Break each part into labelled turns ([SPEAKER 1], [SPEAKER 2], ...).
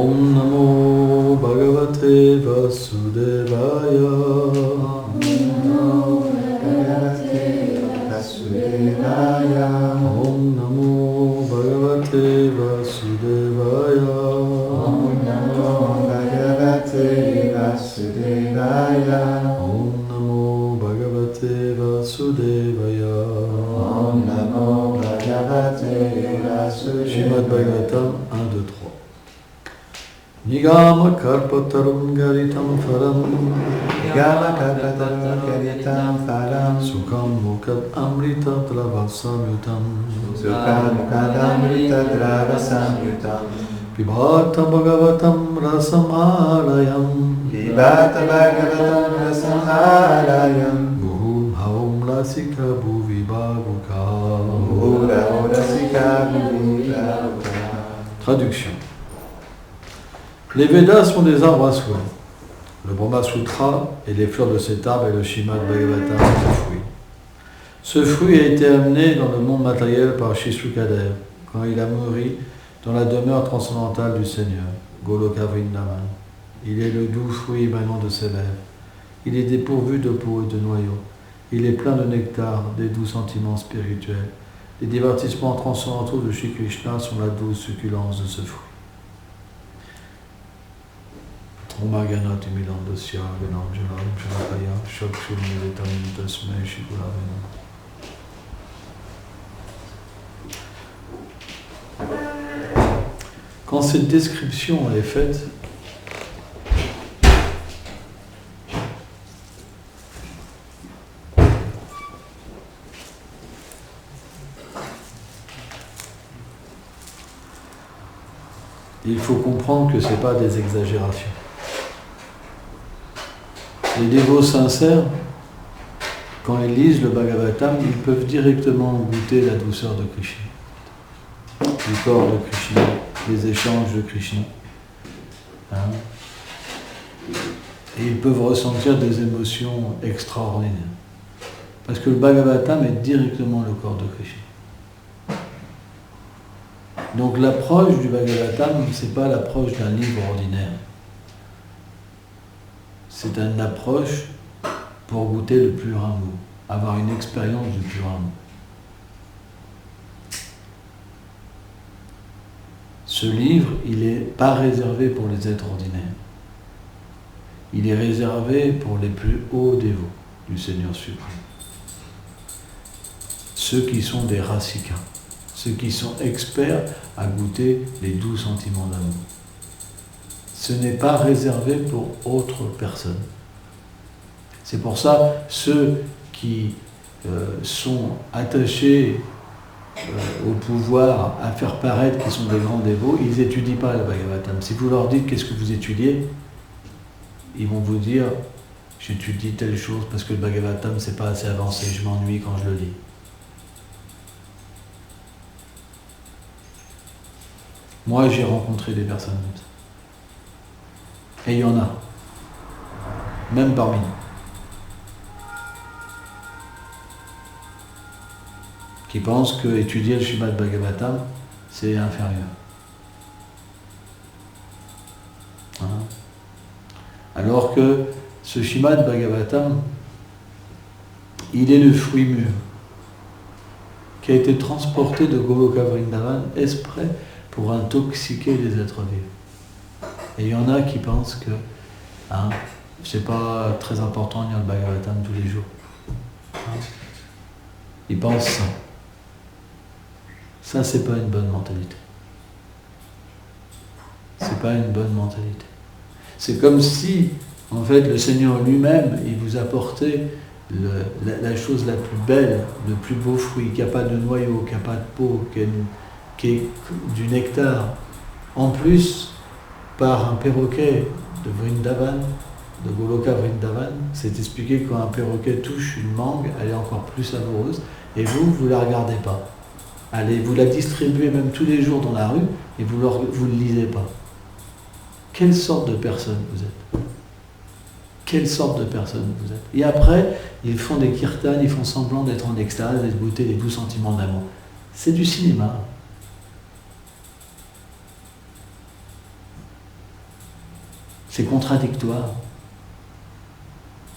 [SPEAKER 1] Om Namo Bhagavate Vasudevaya.
[SPEAKER 2] Om Namo Bhagavate Vasudevaya.
[SPEAKER 1] Om Namo Bhagavate Vasudevaya.
[SPEAKER 2] Om Namo Bhagavate Vasudevaya.
[SPEAKER 1] Om Namo Bhagavate Vasudevaya.
[SPEAKER 2] Om Namo Bhagavate
[SPEAKER 1] Srimad
[SPEAKER 2] Vasudevaya.
[SPEAKER 1] Bhagavatam 1, 2, 3. Nigama Karpatarum Garitam Phalam
[SPEAKER 2] Nigama Karpatarum Garitam Phalam
[SPEAKER 1] Sukham Mukad Amrita Travasamyutam
[SPEAKER 2] Sukham Mukadamrita Dravasamyutam
[SPEAKER 1] Pibhata Bhagavatam Rasamarayam
[SPEAKER 2] Vibhata Bhagavatam Rasamharayam
[SPEAKER 1] Bhum Haum Rasika Bhuvi Bhavuka.
[SPEAKER 2] Bhura Rasika Bhuvi Bhavuka.
[SPEAKER 1] Traduction. Les Védas sont des arbres à soie. Le Brahma Sutra et les fleurs de cet arbre et le Srimad Bhagavatam sont le fruit. Ce fruit a été amené dans le monde matériel par Shisukadev quand il a mouru dans la demeure transcendantale du Seigneur, Goloka Vrindavan. Il est le doux fruit émanant de ses lèvres. Il est dépourvu de peau et de noyaux. Il est plein de nectar, des doux sentiments spirituels. Les divertissements transcendantaux de Shri Krishna sont la douce succulence de ce fruit. Omagana Timilandasya Ganam Jalam Shanakaya Shakshur Militam Tasmai Shikulavena. Quand cette description est faite, il faut comprendre que ce n'est pas des exagérations. Les dévots sincères, quand ils lisent le Bhagavatam, ils peuvent directement goûter la douceur de Krishna, du corps de Krishna, les échanges de Krishna. Et ils peuvent ressentir des émotions extraordinaires. Parce que le Bhagavatam est directement le corps de Krishna. Donc l'approche du Bhagavatam, ce n'est pas l'approche d'un livre ordinaire. C'est une approche pour goûter le pur amour, avoir une expérience du pur amour. Ce livre, il n'est pas réservé pour les êtres ordinaires. Il est réservé pour les plus hauts dévots du Seigneur suprême. Ceux qui sont des rasikas, ceux qui sont experts à goûter les doux sentiments d'amour. Ce n'est pas réservé pour autres personnes. C'est pour ça, ceux qui sont attachés au pouvoir à faire paraître qu'ils sont des grands dévots, ils n'étudient pas le Bhagavatam. Si vous leur dites qu'est-ce que vous étudiez, ils vont vous dire j'étudie telle chose parce que le Bhagavatam c'est pas assez avancé, je m'ennuie quand je le lis. Moi j'ai rencontré des personnes comme ça. Et il y en a, même parmi nous, qui pensent que étudier le Srimad Bhagavatam, c'est inférieur. Alors que ce Srimad Bhagavatam, il est le fruit mûr, qui a été transporté de Goloka Vrindavan exprès pour intoxiquer les êtres vivants. Et il y en a qui pensent que c'est pas très important de lire le Bhagavatam tous les jours. Ils pensent ça. Ça, c'est pas une bonne mentalité. C'est pas une bonne mentalité. C'est comme si, en fait, le Seigneur lui-même, il vous apportait la chose la plus belle, le plus beau fruit, qui n'a pas de noyau, qui n'a pas de peau, qui est du nectar. En plus, par un perroquet de Vrindavan, de Goloka Vrindavan, c'est expliqué que quand un perroquet touche une mangue, elle est encore plus savoureuse, et vous ne la regardez pas. Allez, vous la distribuez même tous les jours dans la rue, et vous ne le lisez pas. Quelle sorte de personne vous êtes? Quelle sorte de personne vous êtes? Et après, ils font des kirtans, ils font semblant d'être en extase et de goûter les doux sentiments d'amour. C'est du cinéma. C'est contradictoire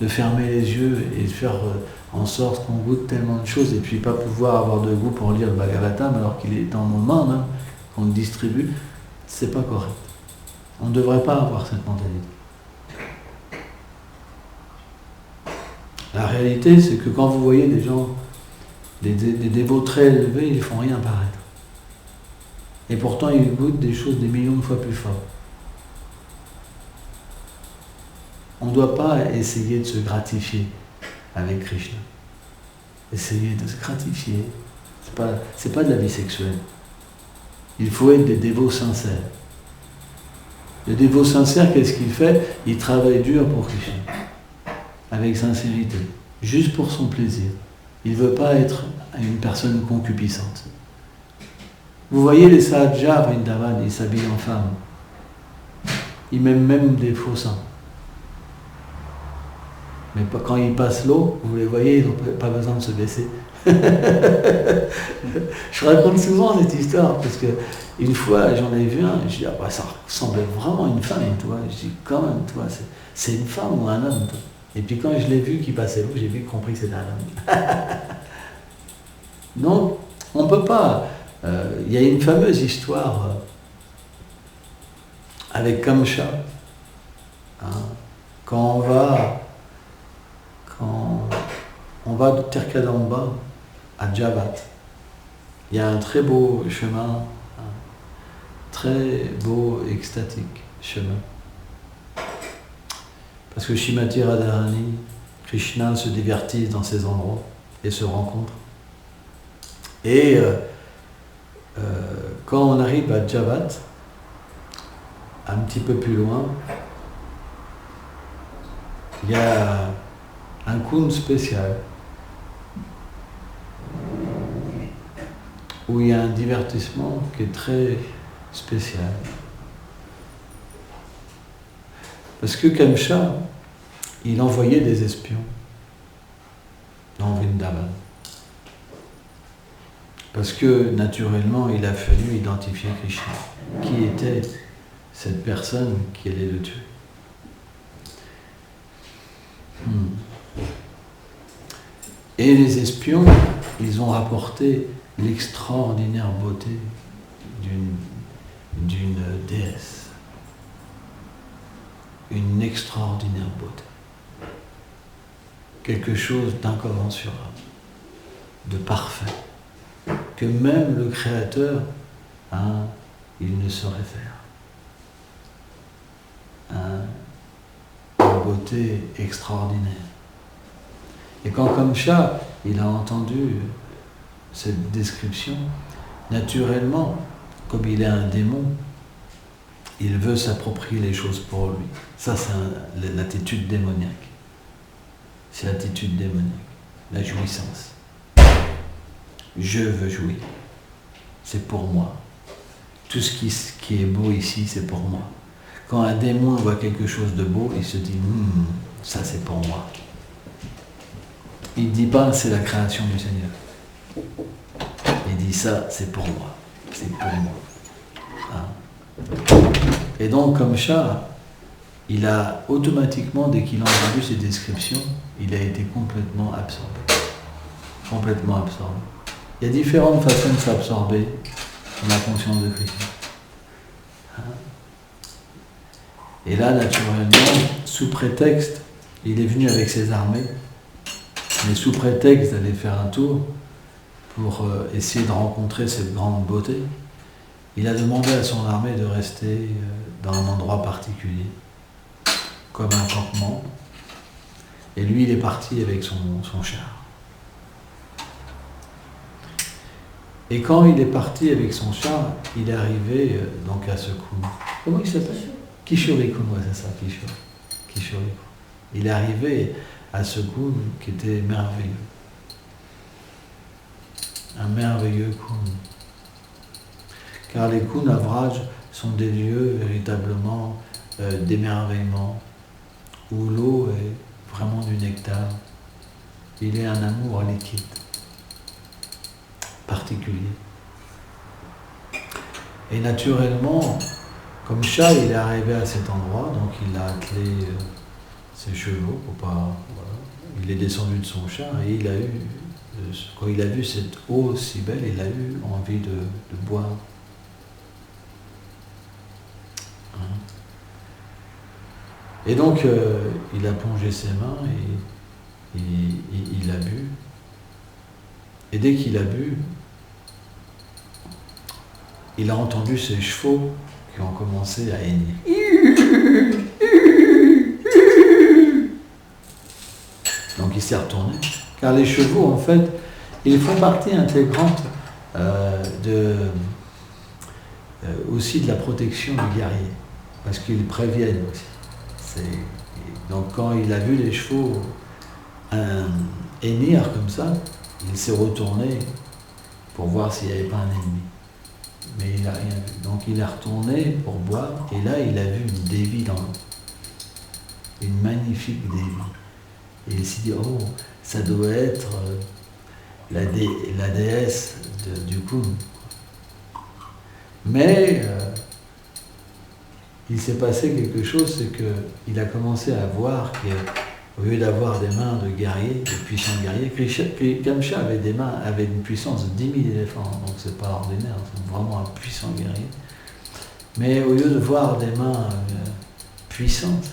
[SPEAKER 1] de fermer les yeux et de faire en sorte qu'on goûte tellement de choses et puis pas pouvoir avoir de goût pour lire le Bhagavatam alors qu'il est dans nos mains, même, qu'on le distribue. C'est pas correct. On ne devrait pas avoir cette mentalité. La réalité, c'est que quand vous voyez des gens, des dévots très élevés, ils ne font rien paraître. Et pourtant, ils goûtent des choses des millions de fois plus fortes. On ne doit pas essayer de se gratifier avec Krishna. Essayer de se gratifier. C'est pas de la vie sexuelle. Il faut être des dévots sincères. Le dévot sincère, qu'est-ce qu'il fait? Il travaille dur pour Krishna. Avec sincérité. Juste pour son plaisir. Il ne veut pas être une personne concupiscente. Vous voyez les Sahaja à Vrindavan, ils s'habillent en femme. Ils mettent même des faux seins. Mais quand ils passent l'eau, vous les voyez, ils n'ont pas besoin de se baisser. Je raconte souvent cette histoire, parce que une fois, j'en ai vu un, je dis, ah bah, ça ressemblait vraiment à une femme, toi. Je dis, quand même, toi, c'est une femme ou un homme, toi. Et puis quand je l'ai vu qui passait l'eau, j'ai vite compris que c'était un homme. Donc, on ne peut pas. Il y a une fameuse histoire avec Kamsha. Hein, quand on va de Terkadamba à Javat, il y a un très beau chemin, un très beau, extatique chemin. Parce que Shrimati Radharani, Krishna se divertissent dans ces endroits et se rencontrent. Et quand on arrive à Javat, un petit peu plus loin, il y a un kund spécial où il y a un divertissement qui est très spécial. Parce que Kamsha, il envoyait des espions dans Vrindavan. Parce que, naturellement, il a fallu identifier Krishna. Qui était cette personne qui allait le tuer? Et les espions, ils ont rapporté l'extraordinaire beauté d'une déesse. Une extraordinaire beauté. Quelque chose d'incommensurable, de parfait, que même le Créateur, il ne saurait faire. Une beauté extraordinaire. Et quand Kamsha, il a entendu cette description, naturellement, comme il est un démon, il veut s'approprier les choses pour lui. Ça, c'est l'attitude démoniaque. C'est l'attitude démoniaque, la jouissance. Je veux jouir. C'est pour moi. Tout ce qui est beau ici, c'est pour moi. Quand un démon voit quelque chose de beau, il se dit ça c'est pour moi. Il ne dit pas c'est la création du Seigneur. Il dit ça c'est pour moi. C'est pour moi. Et donc Kamsha, il a automatiquement, dès qu'il a entendu ces descriptions, il a été complètement absorbé. Complètement absorbé. Il y a différentes façons de s'absorber dans la conscience de Krishna. Et là, naturellement, sous prétexte, il est venu avec ses armées, mais sous prétexte d'aller faire un tour pour essayer de rencontrer cette grande beauté, il a demandé à son armée de rester dans un endroit particulier, comme un campement, et lui, il est parti avec son char. Et quand il est parti avec son char, il est arrivé donc à ce kund. Comment il s'appelle? Kishori Kund, ouais, c'est ça, Kishori Kund. Il est arrivé à ce kund qui était merveilleux. Un merveilleux kund. Car les kunds à Vraj sont des lieux véritablement d'émerveillement, où l'eau est vraiment du nectar. Il est un amour liquide, particulier. Et naturellement, Comme Kamsha, il est arrivé à cet endroit, donc il a attelé ses chevaux pour pas. Voilà. Il est descendu de son char et il a eu, quand il a vu cette eau si belle, il a eu envie de boire. Hein. Et donc, il a plongé ses mains et il a bu. Et dès qu'il a bu, il a entendu ses chevaux qui ont commencé à hennir. Donc il s'est retourné. Car les chevaux, en fait, ils font partie intégrante aussi de la protection du guerrier. Parce qu'ils préviennent aussi. Donc quand il a vu les chevaux hennir comme ça, il s'est retourné pour voir s'il n'y avait pas un ennemi. Mais il n'a rien vu. Donc il est retourné pour boire, et là il a vu une dévie dans l'eau. Une magnifique dévie. Et il s'est dit, oh, ça doit être la déesse du Kund. Mais il s'est passé quelque chose, c'est qu'il a commencé à voir qu'au lieu d'avoir des mains de guerrier, de puissants guerriers, Kamsha avait une puissance de 10 000 éléphants, donc c'est pas ordinaire, c'est vraiment un puissant guerrier. Mais au lieu de voir des mains puissantes,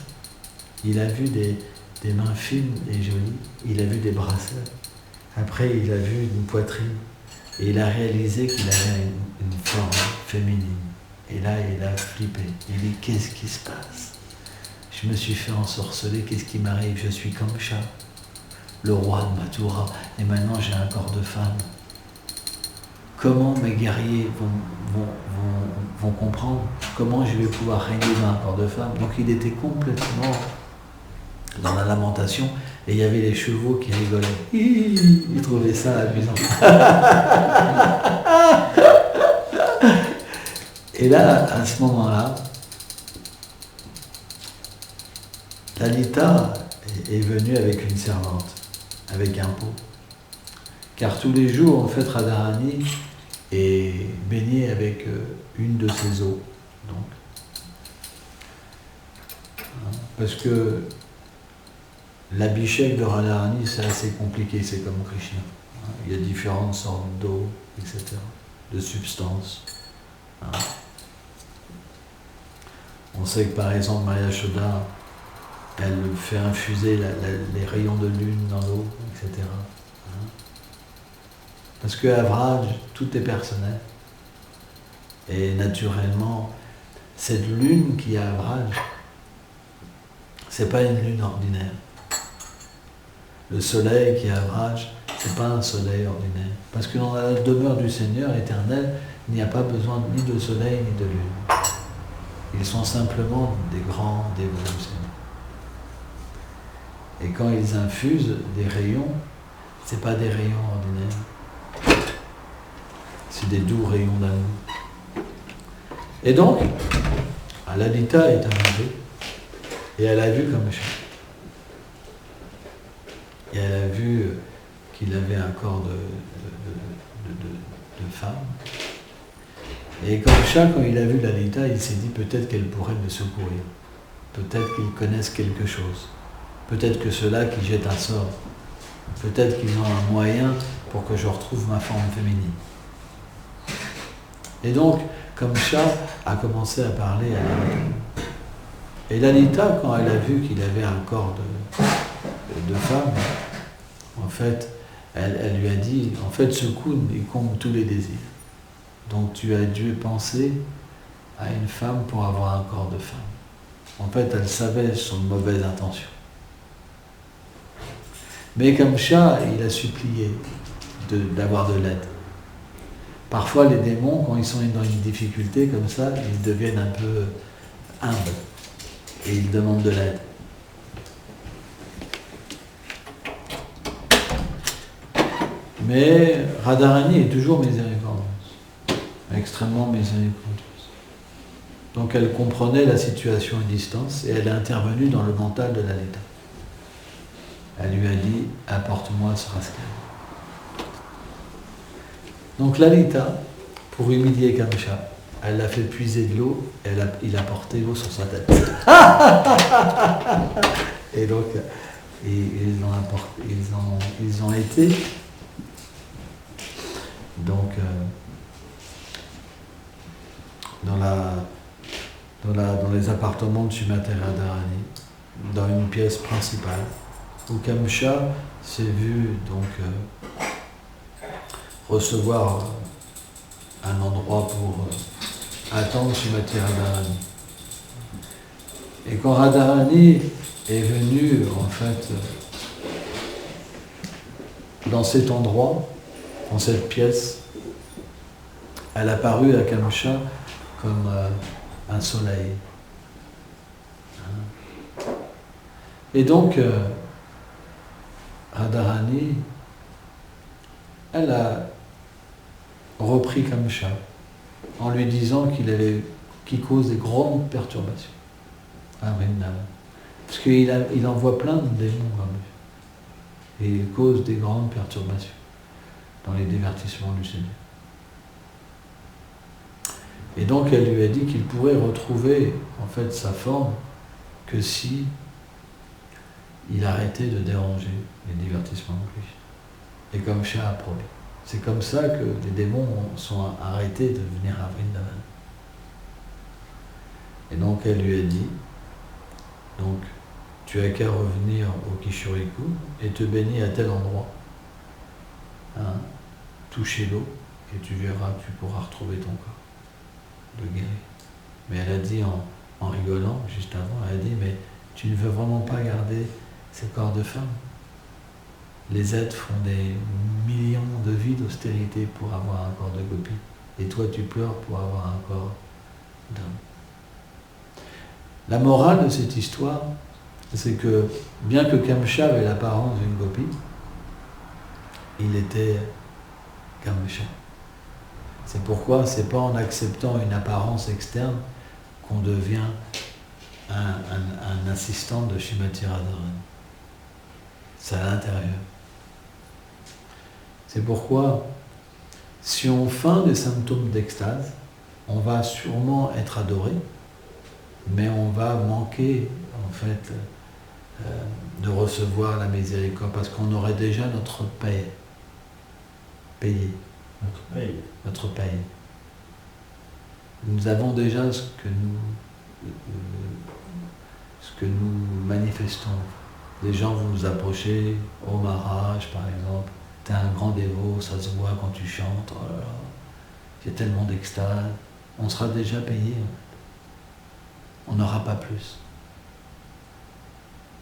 [SPEAKER 1] il a vu des mains fines et jolies, il a vu des bracelets. Après, il a vu une poitrine et il a réalisé qu'il avait une forme féminine. Et là, il a flippé. Il dit, qu'est-ce qui se passe? Je me suis fait ensorceler, qu'est-ce qui m'arrive? Je suis Kamsha, le roi de Mathura, et maintenant j'ai un corps de femme. Comment mes guerriers vont comprendre? Comment je vais pouvoir régner dans un corps de femme? Donc il était complètement dans la lamentation, et il y avait les chevaux qui rigolaient. Ils trouvaient ça amusant. Et là, à ce moment-là, Lalita est venue avec une servante, avec un pot. Car tous les jours, en fait, Radharani est baignée avec une de ses eaux. Donc. Parce que l'abhishek de Radharani, c'est assez compliqué, c'est comme Krishna. Il y a différentes sortes d'eau, etc., de substances. On sait que par exemple, Maya Yashoda, elle fait infuser les rayons de lune dans l'eau, etc. Parce qu'à Vraj, tout est personnel. Et naturellement, cette lune qui est à Vraj, c'est pas une lune ordinaire. Le soleil qui est à Vraj, c'est pas un soleil ordinaire. Parce que dans la demeure du Seigneur éternel, il n'y a pas besoin ni de soleil ni de lune. Ils sont simplement des grands dévots du Seigneur. Et quand ils infusent des rayons, ce n'est pas des rayons ordinaires. C'est des doux rayons d'amour. Et donc, Lalita est arrivée et elle a vu Kamsha. Et elle a vu qu'il avait un corps de femme. Et Kamsha, quand il a vu Lalita, il s'est dit peut-être qu'elle pourrait me secourir. Peut-être qu'ils connaissent quelque chose. Peut-être que ceux-là qui jettent un sort, peut-être qu'ils ont un moyen pour que je retrouve ma forme féminine. Et donc, Kamsha a commencé à parler à Lalita. Et Lalita, quand elle a vu qu'il avait un corps de femme, en fait, elle lui a dit, en fait, ce Kund, il comble tous les désirs. Donc tu as dû penser à une femme pour avoir un corps de femme. En fait, elle savait son mauvaise intention. Mais Kamsha, il a supplié d'avoir de l'aide. Parfois, les démons, quand ils sont dans une difficulté comme ça, ils deviennent un peu humbles et ils demandent de l'aide. Mais Radharani est toujours miséricordieuse, extrêmement miséricordieuse. Donc elle comprenait la situation à distance et elle est intervenue dans le mental de Lalita. Elle lui a dit « apporte-moi ce rascal ». Donc Lalita, pour humilier Kamsha, elle l'a fait puiser de l'eau, il a porté l'eau sur sa tête. Et donc, ils ont été. Donc, dans les appartements de Srimati Radharani, dans une pièce principale, où Kamsha s'est vu donc recevoir un endroit pour attendre Srimati Radharani. Et quand Radharani est venue en fait dans cet endroit, dans cette pièce, elle a paru à Kamsha comme un soleil. Et donc, Radharani, elle a repris Kamsha en lui disant qu'il cause des grandes perturbations à Vrindavan. Parce qu'il envoie plein de démons comme lui. Et il cause des grandes perturbations dans les divertissements du Seigneur. Et donc elle lui a dit qu'il pourrait retrouver en fait sa forme que si il arrêtait de déranger les divertissements de lui. Et comme Shah a promis. C'est comme ça que les démons sont arrêtés de venir à Vrindavan. Et donc elle lui a dit, donc tu as qu'à revenir au Kishuriku et te baigner à tel endroit. Toucher l'eau et tu verras, tu pourras retrouver ton corps de guéri. Mais elle a dit en rigolant, juste avant, elle a dit, mais tu ne veux vraiment pas garder ces corps de femme? Les êtres font des millions de vies d'austérité pour avoir un corps de gopi. Et toi, tu pleures pour avoir un corps d'homme. La morale de cette histoire, c'est que, bien que Kamsha avait l'apparence d'une gopi, il était Kamsha. C'est pourquoi c'est pas en acceptant une apparence externe qu'on devient un assistant de Srimati Radharani. C'est à l'intérieur. C'est pourquoi, si on feint des symptômes d'extase, on va sûrement être adoré, mais on va manquer, en fait, de recevoir la miséricorde, parce qu'on aurait déjà notre paye. Payé. Notre paye. Nous avons déjà ce que nous manifestons. Les gens vont nous approcher, oh Maharaj par exemple, t'es un grand dévot, ça se voit quand tu chantes, oh là là, il y a tellement d'extase. On sera déjà payé. On n'aura pas plus.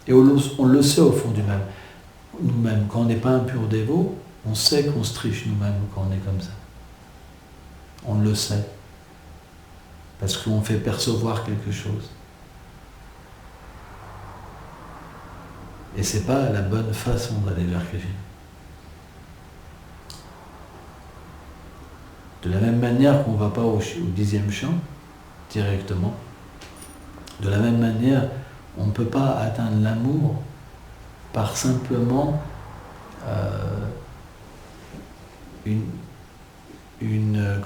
[SPEAKER 1] Et on le sait au fond du même. Nous-mêmes, quand on n'est pas un pur dévot, on sait qu'on se triche nous-mêmes quand on est comme ça. On le sait. Parce qu'on fait percevoir quelque chose. Et c'est pas la bonne façon d'aller vers Krishna. De la même manière qu'on ne va pas au 10e chant, directement, de la même manière, on ne peut pas atteindre l'amour par simplement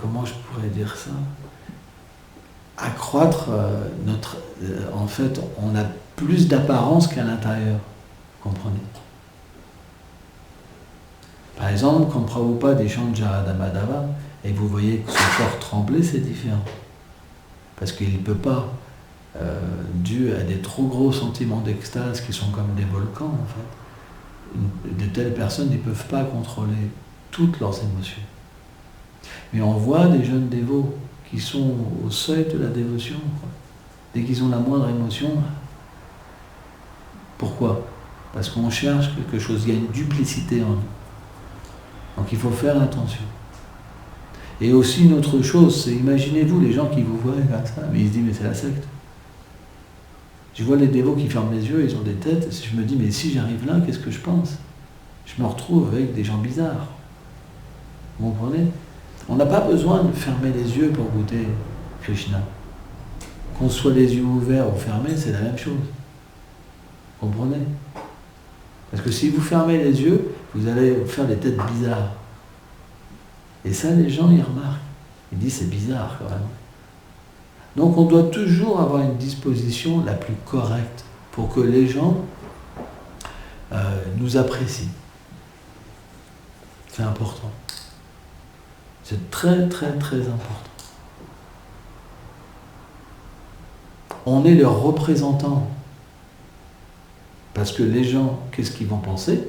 [SPEAKER 1] comment je pourrais dire ça, accroître notre... en fait, on a plus d'apparence qu'à l'intérieur, comprenez? Par exemple, quand Prabhupada chante Jarada Madhava, et vous voyez que son corps trembler, c'est différent. Parce qu'il ne peut pas, dû à des trop gros sentiments d'extase qui sont comme des volcans, en fait, de telles personnes ne peuvent pas contrôler toutes leurs émotions. Mais on voit des jeunes dévots qui sont au seuil de la dévotion, quoi. Dès qu'ils ont la moindre émotion. Pourquoi? Parce qu'on cherche quelque chose, il y a une duplicité en nous. Donc il faut faire attention. Et aussi une autre chose, c'est, imaginez-vous les gens qui vous voient comme ça, mais ils se disent, mais c'est la secte. Je vois les dévots qui ferment les yeux, ils ont des têtes, et je me dis, mais si j'arrive là, qu'est-ce que je pense? Je me retrouve avec des gens bizarres. Vous comprenez? On n'a pas besoin de fermer les yeux pour goûter Krishna. Qu'on soit les yeux ouverts ou fermés, c'est la même chose. Vous comprenez? Parce que si vous fermez les yeux, vous allez faire des têtes bizarres. Et ça, les gens, ils remarquent. Ils disent, c'est bizarre quand même. Donc on doit toujours avoir une disposition la plus correcte pour que les gens nous apprécient. C'est important. C'est très très très important. On est leurs représentants. Parce que les gens, qu'est-ce qu'ils vont penser?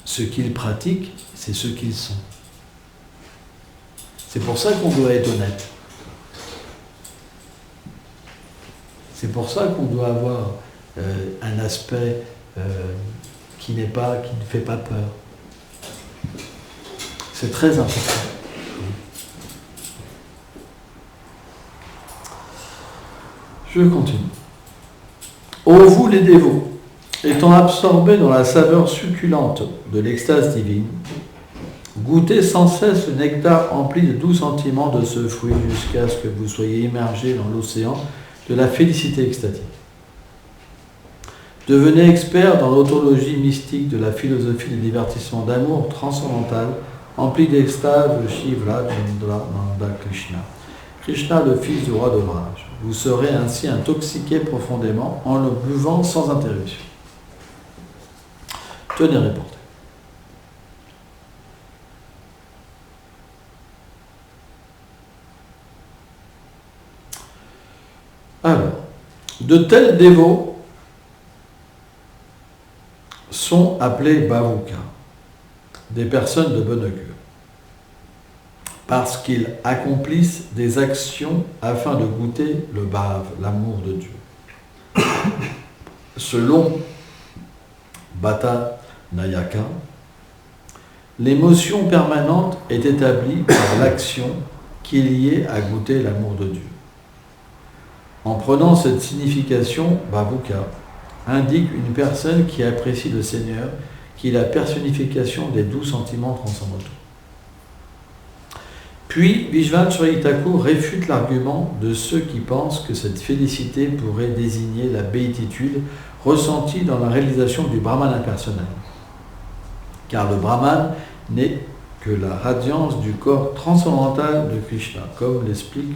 [SPEAKER 1] Ce qu'ils pratiquent, c'est ce qu'ils sont. C'est pour ça qu'on doit être honnête. C'est pour ça qu'on doit avoir un aspect qui ne fait pas peur. C'est très important. Je continue. Ô vous les dévots, étant absorbés dans la saveur succulente de l'extase divine, goûtez sans cesse le nectar empli de doux sentiments de ce fruit jusqu'à ce que vous soyez immergés dans l'océan de la félicité extatique. Devenez expert dans l'autologie mystique de la philosophie des divertissements d'amour transcendantal, empli d'extase de Shiva, Chandra, Nanda, Krishna. Krishna, le fils du roi de Vraj. Vous serez ainsi intoxiqué profondément en le buvant sans interruption. Tenez reporté. Alors, de tels dévots sont appelés Bhavuka, des personnes de bonne augure, parce qu'ils accomplissent des actions afin de goûter le bhava, l'amour de Dieu. Selon Bhatta Nayaka, l'émotion permanente est établie par l'action qui est liée à goûter l'amour de Dieu. En prenant cette signification, Bhavuka indique une personne qui apprécie le Seigneur, qui est la personnification des doux sentiments transcendantaux. Puis, Vishvamsari Thakur réfute l'argument de ceux qui pensent que cette félicité pourrait désigner la béatitude ressentie dans la réalisation du Brahman impersonnel. Car le Brahman n'est que la radiance du corps transcendantal de Krishna, comme l'explique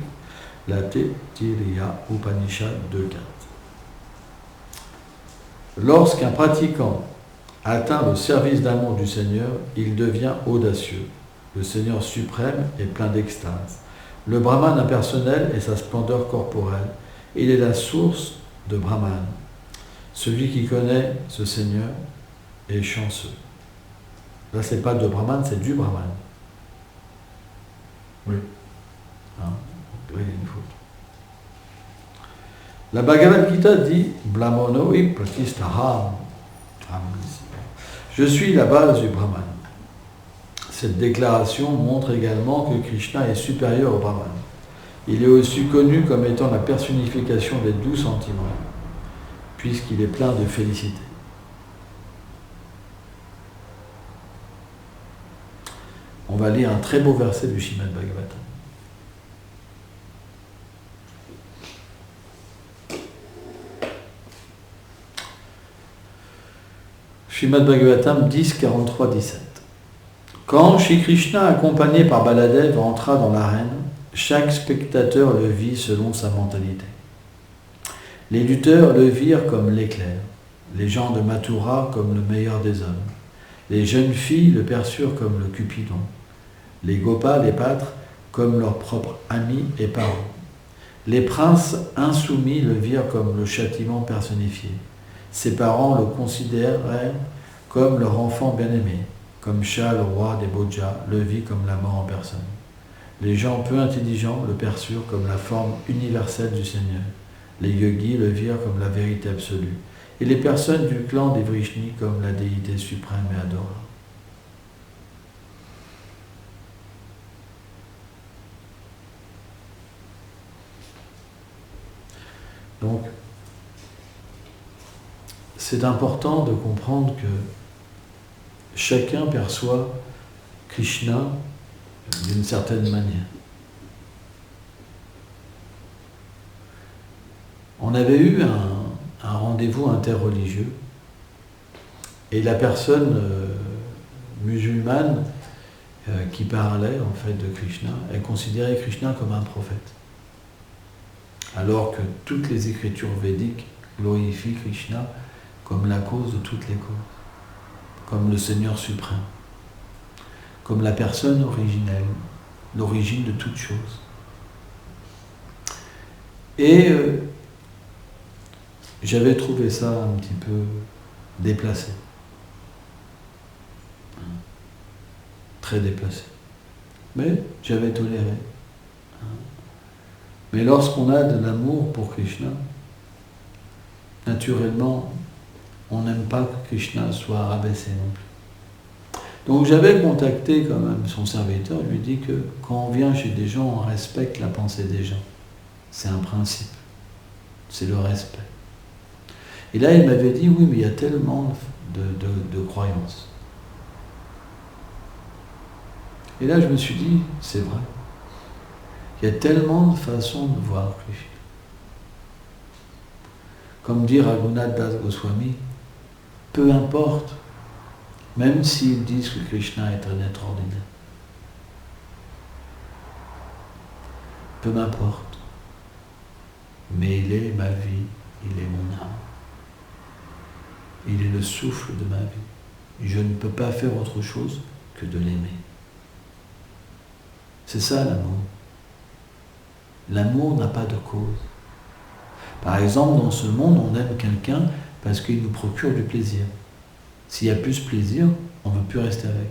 [SPEAKER 1] la Taittiriya Upanishad 2.4. Lorsqu'un pratiquant atteint le service d'amour du Seigneur, il devient audacieux. Le Seigneur suprême est plein d'extase. Le Brahman impersonnel est sa splendeur corporelle. Il est la source de Brahman. Celui qui connaît ce Seigneur est chanceux. Là, c'est pas de Brahman, c'est du Brahman. Oui. Hein? Oui, une faute. La Bhagavad Gita dit Brahmano hi pratistaham. Je suis la base du Brahman. Cette déclaration montre également que Krishna est supérieur au Brahman. Il est aussi connu comme étant la personnification des doux sentiments, puisqu'il est plein de félicité. On va lire un très beau verset du Srimad Bhagavatam. Srimad Bhagavatam 10, 43, 17. Quand Shri Krishna, accompagné par Baladev, entra dans l'arène, chaque spectateur le vit selon sa mentalité. Les lutteurs le virent comme l'éclair, les gens de Mathura comme le meilleur des hommes, les jeunes filles le perçurent comme le Cupidon, les Gopas, les pâtres, comme leurs propres amis et parents. Les princes insoumis le virent comme le châtiment personnifié. Ses parents le considérèrent comme leur enfant bien-aimé, comme Shah, le roi des Bhojas, le vit comme la mort en personne. Les gens peu intelligents le perçurent comme la forme universelle du Seigneur. Les yogis le virent comme la vérité absolue. Et les personnes du clan des Vrishnis comme la déité suprême et adorable. Donc, c'est important de comprendre que chacun perçoit Krishna d'une certaine manière. On avait eu un rendez-vous interreligieux et la personne musulmane qui parlait en fait de Krishna, elle considérait Krishna comme un prophète. Alors que toutes les écritures védiques glorifient Krishna comme la cause de toutes les causes, comme le Seigneur suprême, comme la personne originelle, l'origine de toutes choses. Et j'avais trouvé ça un petit peu déplacé. Très déplacé. Mais j'avais toléré. Mais lorsqu'on a de l'amour pour Krishna, naturellement, on n'aime pas que Krishna soit rabaissé non plus. Donc j'avais contacté quand même son serviteur, je lui ai dit que quand on vient chez des gens, on respecte la pensée des gens. C'est un principe. C'est le respect. Et là, il m'avait dit, oui, mais il y a tellement de croyances. Et là, je me suis dit, c'est vrai. Il y a tellement de façons de voir Krishna. Comme dit Raghunath Das Goswami, peu importe, même s'ils disent que Krishna est un être ordinaire. Peu m'importe. Mais il est ma vie, il est mon âme. Il est le souffle de ma vie. Je ne peux pas faire autre chose que de l'aimer. C'est ça l'amour. L'amour n'a pas de cause. Par exemple, dans ce monde, on aime quelqu'un parce qu'il nous procure du plaisir. S'il y a plus de plaisir, on ne veut plus rester avec.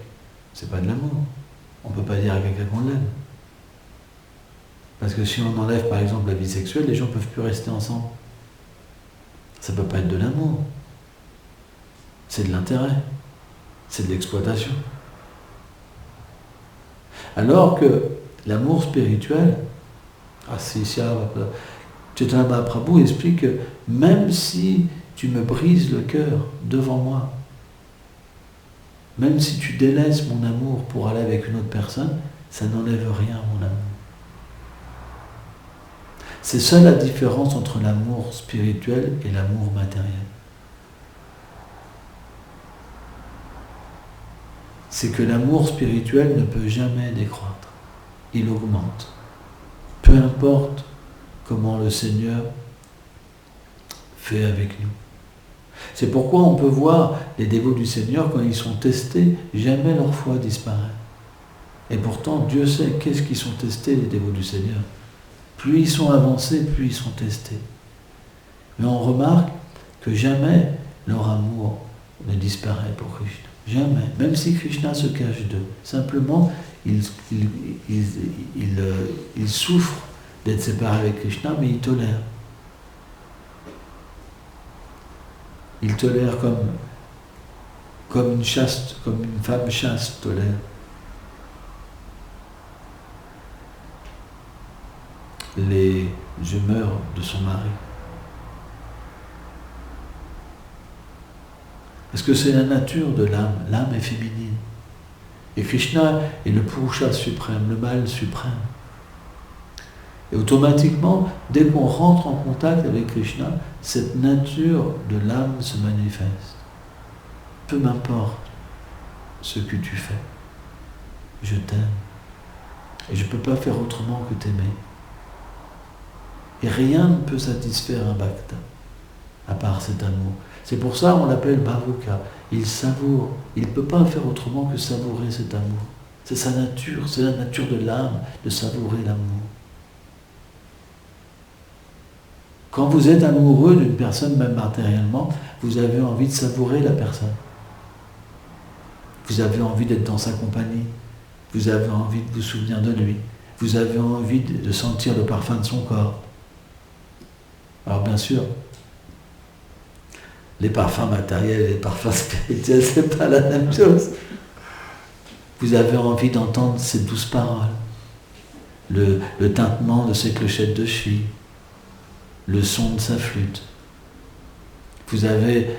[SPEAKER 1] C'est pas de l'amour. On ne peut pas dire à quelqu'un qu'on l'aime. Parce que si on enlève par exemple la vie sexuelle, les gens ne peuvent plus rester ensemble. Ça ne peut pas être de l'amour. C'est de l'intérêt. C'est de l'exploitation. Alors que l'amour spirituel, Chaitanya Mahaprabhu explique que même si tu me brises le cœur devant moi, même si tu délaisses mon amour pour aller avec une autre personne, ça n'enlève rien à mon amour. C'est ça la différence entre l'amour spirituel et l'amour matériel. C'est que l'amour spirituel ne peut jamais décroître. Il augmente. Peu importe comment le Seigneur fait avec nous. C'est pourquoi on peut voir les dévots du Seigneur, quand ils sont testés, jamais leur foi disparaît. Et pourtant, Dieu sait qu'est-ce qu'ils sont testés, les dévots du Seigneur. Plus ils sont avancés, plus ils sont testés. Mais on remarque que jamais leur amour ne disparaît pour Krishna. Jamais. Même si Krishna se cache d'eux. Simplement, ils souffrent d'être séparés avec Krishna, mais ils tolèrent. Ils tolèrent comme une femme chaste tolère. Les humeurs de son mari. Parce que c'est la nature de l'âme. L'âme est féminine. Et Krishna est le Purusha suprême, le mâle suprême. Et automatiquement, dès qu'on rentre en contact avec Krishna, cette nature de l'âme se manifeste. Peu m'importe ce que tu fais. Je t'aime. Et je ne peux pas faire autrement que t'aimer. Et rien ne peut satisfaire un bhakta, à part cet amour. C'est pour ça qu'on l'appelle Bhavuka. Il savoure. Il ne peut pas faire autrement que savourer cet amour. C'est sa nature, c'est la nature de l'âme de savourer l'amour. Quand vous êtes amoureux d'une personne, même matériellement, vous avez envie de savourer la personne. Vous avez envie d'être dans sa compagnie. Vous avez envie de vous souvenir de lui. Vous avez envie de sentir le parfum de son corps. Alors bien sûr, les parfums matériels et les parfums spirituels, c'est pas la même chose. Vous avez envie d'entendre ses douces paroles, le tintement de ses clochettes de Shri, le son de sa flûte. Vous avez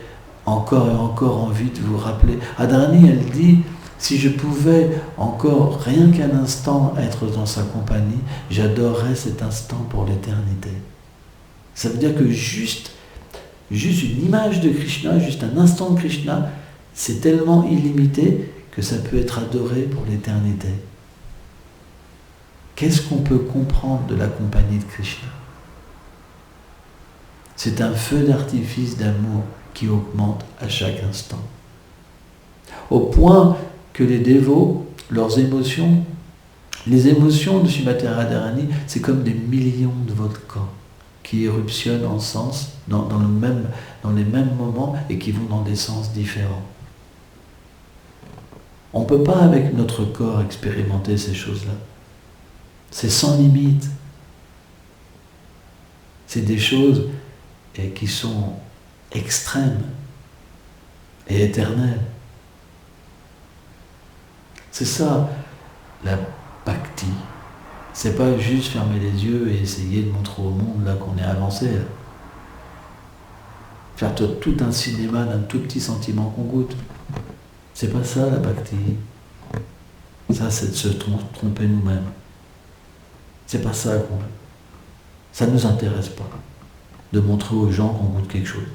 [SPEAKER 1] encore et encore envie de vous rappeler. Adharani, elle dit, si je pouvais encore, rien qu'un instant, être dans sa compagnie, j'adorerais cet instant pour l'éternité. Ça veut dire que juste une image de Krishna, juste un instant de Krishna, c'est tellement illimité que ça peut être adoré pour l'éternité. Qu'est-ce qu'on peut comprendre de la compagnie de Krishna? C'est un feu d'artifice d'amour qui augmente à chaque instant. Au point que les dévots, leurs émotions, les émotions de Srimati Radharani, c'est comme des millions de volcans qui éruptionnent en sens, dans les mêmes moments et qui vont dans des sens différents. On ne peut pas avec notre corps expérimenter ces choses-là. C'est sans limite. C'est des choses qui sont extrêmes et éternelles. C'est ça, la bhakti. C'est pas juste fermer les yeux et essayer de montrer au monde là qu'on est avancé. Là. Faire tout un cinéma d'un tout petit sentiment qu'on goûte. C'est pas ça la bhakti. Ça, c'est de se tromper nous-mêmes. C'est pas ça qu'on veut. Ça ne nous intéresse pas de montrer aux gens qu'on goûte quelque chose.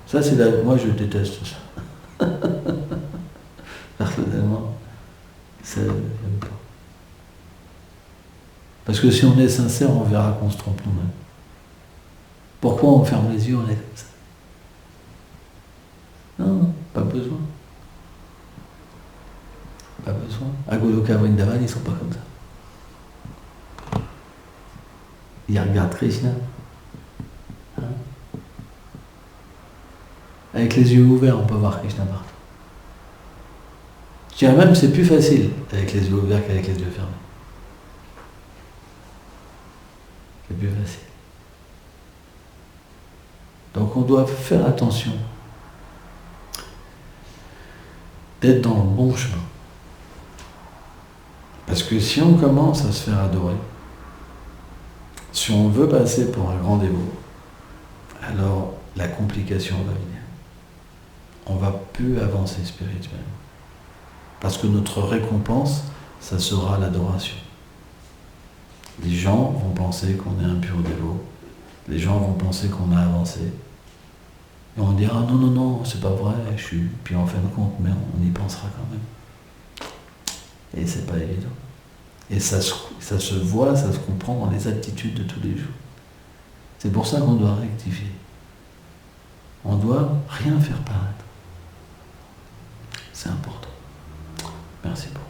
[SPEAKER 1] Ça, c'est moi, je déteste ça. Personnellement, j'aime pas. Parce que si on est sincère, on verra qu'on se trompe nous-mêmes. Pourquoi on ferme les yeux, on est comme ça? Non, pas besoin. Pas besoin. À Goloka Vrindavan, ils ne sont pas comme ça. Ils regardent Krishna. Hein? Avec les yeux ouverts, on peut voir Krishna partout. Je dirais même que c'est plus facile avec les yeux ouverts qu'avec les yeux fermés. C'est plus facile. Donc on doit faire attention d'être dans le bon chemin. Parce que si on commence à se faire adorer, si on veut passer pour un grand dévot, alors la complication va venir. On ne va plus avancer spirituellement. Parce que notre récompense, ça sera l'adoration. Les gens vont penser qu'on est un pur dévot. Les gens vont penser qu'on a avancé. Et on dira non, non, non, c'est pas vrai, je suis. Puis en fin de compte, mais on y pensera quand même. Et c'est pas évident. Et ça se voit, ça se comprend dans les attitudes de tous les jours. C'est pour ça qu'on doit rectifier. On doit rien faire paraître. C'est important. Merci beaucoup.